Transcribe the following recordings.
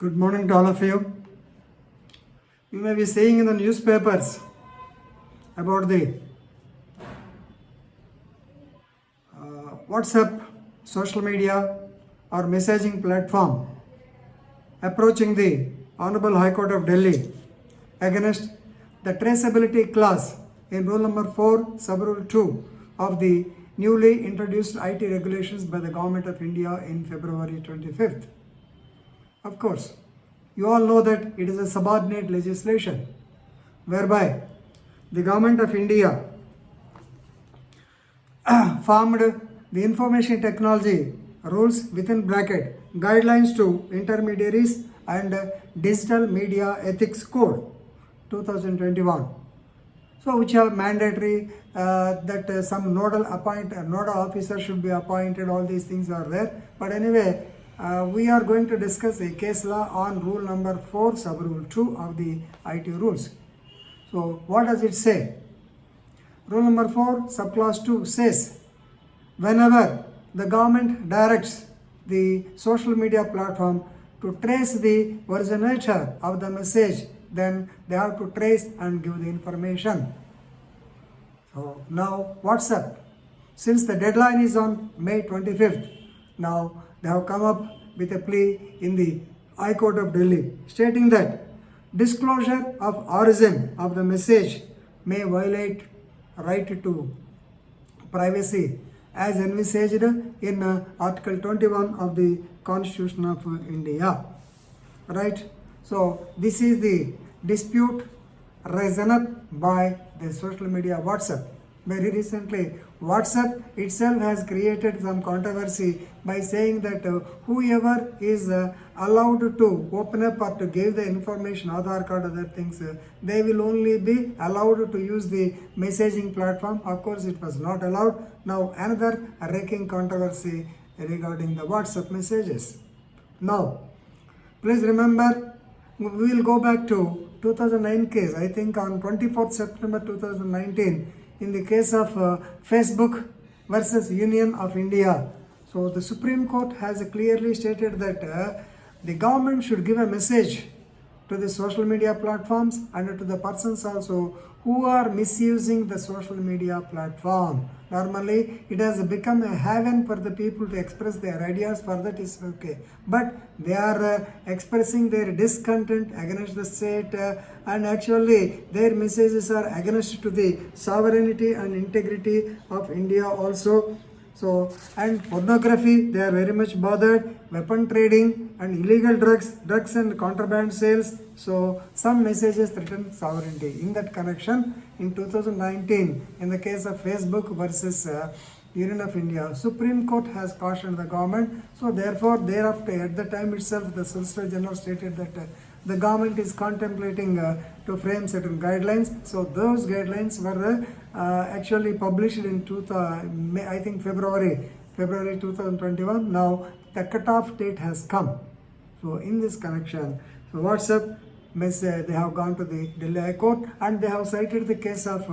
Good morning to all of you. You may be seeing in the newspapers about the WhatsApp social media or messaging platform approaching the Honorable High Court of Delhi against the traceability clause in rule number 4 sub rule 2 of the newly introduced IT regulations by the Government of India in February 25th. Of course, you all know that it is a subordinate legislation whereby the Government of India formed the information technology rules within bracket guidelines to intermediaries and digital media ethics code 2021. So which are mandatory that some nodal officer should be appointed. All these things are there. But anyway, we are going to discuss a case law on rule number 4 sub rule 2 of the IT rules. So what does it say? Rule number 4 subclause 2 says whenever the government directs the social media platform to trace the originator of the message, then they have to trace and give the information. So now WhatsApp, since the deadline is on May 25th, now they have come up with a plea in the High Court of Delhi stating that disclosure of origin of the message may violate right to privacy as envisaged in Article 21 of the Constitution of India. Right? So this is the dispute risen up by the social media WhatsApp. Very recently, WhatsApp itself has created some controversy by saying that whoever is allowed to open up or to give the information, Aadhaar card, other things, they will only be allowed to use the messaging platform. Of course, it was not allowed. Now, another wrecking controversy regarding the WhatsApp messages. Now, please remember, we will go back to 2009 case. I think on 24th September 2019, in the case of Facebook versus Union of India. So the Supreme Court has clearly stated that the government should give a message to the social media platforms and to the persons also who are misusing the social media platform. Normally, it has become a haven for the people to express their ideas, for that is okay. But they are expressing their discontent against the state and actually their messages are against to the sovereignty and integrity of India also. So, and pornography, they are very much bothered, weapon trading and illegal drugs and contraband sales. So, some messages threaten sovereignty. In that connection, in 2019, in the case of Facebook versus Union of India, Supreme Court has cautioned the government. So, therefore, thereafter, at the time itself, the Solicitor General stated that the government is contemplating to frame certain guidelines. So those guidelines were actually published in I think February 2021. Now the cutoff date has come. So in this connection, so WhatsApp they have gone to the Delhi High Court and they have cited the case of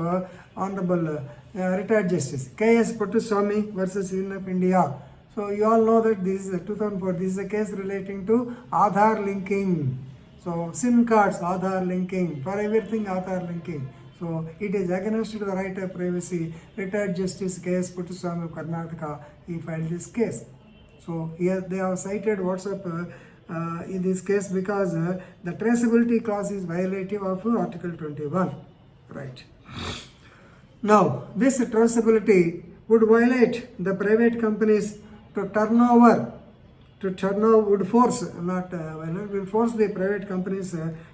Honorable retired Justice K.S. Puttaswamy versus Union of India. So you all know that this is 2004. This is a case relating to Aadhaar linking. So SIM cards, Aadhaar linking, for everything Aadhaar linking. So it is against the right of privacy. Retired Justice K.S. Puttaswamy of Karnataka, he filed this case. So here they have cited WhatsApp in this case because the traceability clause is violative of Article 21. Right. Now, this traceability would violate the private companies to turn over would force the private companies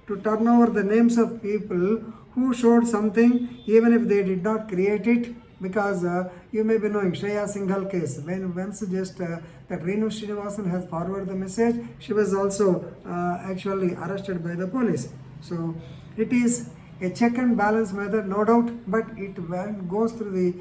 to turn over the names of people who showed something even if they did not create it, because you may be knowing Shreya Singhal case, when once just that Renu Srinivasan has forwarded the message, she was also actually arrested by the police. So it is a check and balance method, no doubt, but it goes through the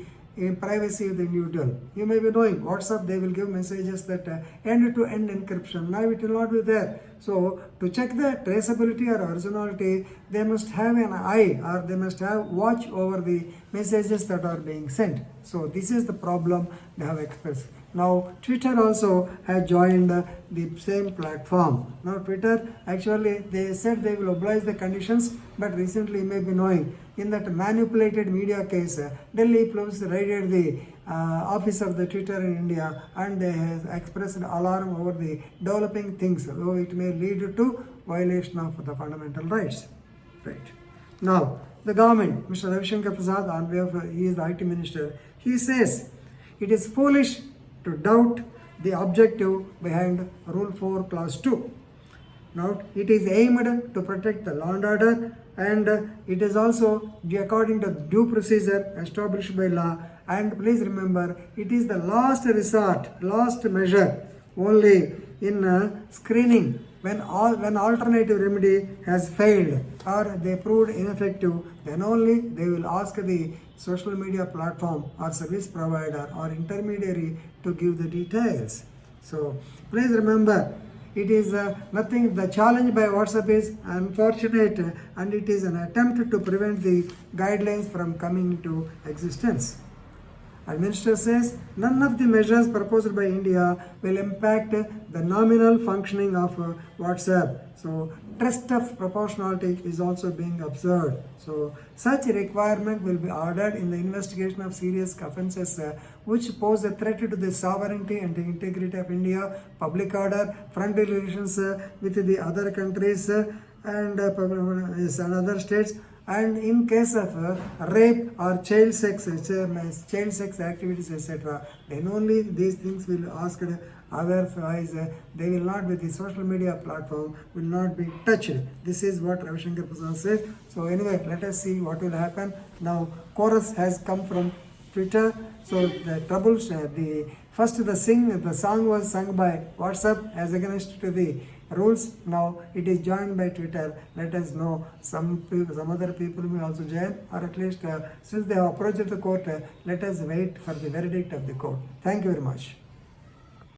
privacy of the individual. You may be knowing WhatsApp, they will give messages that end-to-end encryption. Now it will not be there. So to check the traceability or originality, they must have an eye or they must have watch over the messages that are being sent. So this is the problem they have expressed. Now Twitter also has joined the same platform. Now Twitter, actually they said they will oblige the conditions, but recently you may be knowing in that manipulated media case, Delhi police raided the office of the Twitter in India, and they have expressed alarm over the developing things, though it may lead to violation of the fundamental rights. Right. Now, the government, Mr. Ravi Shankar Prasad, on behalf of, he is the IT minister, he says it is foolish to doubt the objective behind Rule 4 Clause 2. Now, it is aimed to protect the law and order, and it is also according to due procedure established by law. And please remember, it is the last resort, last measure, only in screening when alternative remedy has failed or they proved ineffective, then only they will ask the social media platform or service provider or intermediary to give the details. So please remember, it is nothing, the challenge by WhatsApp is unfortunate, and it is an attempt to prevent the guidelines from coming into existence. Our minister says none of the measures proposed by India will impact the nominal functioning of WhatsApp. So test of proportionality is also being observed. So such a requirement will be ordered in the investigation of serious offences which pose a threat to the sovereignty and the integrity of India, public order, friendly relations with the other countries and other states. And in case of rape or child sex activities, etc., then only these things will be asked. Otherwise, they will not be, the social media platform will not be touched. This is what Ravi Shankar Prasad said. So anyway, let us see what will happen. Now, chorus has come from Twitter. So the troubles, the song was sung by WhatsApp as against to the rules. Now it is joined by Twitter. Let us know some other people may also join, or at least since they have approached the court, let us wait for the verdict of the court. Thank you very much.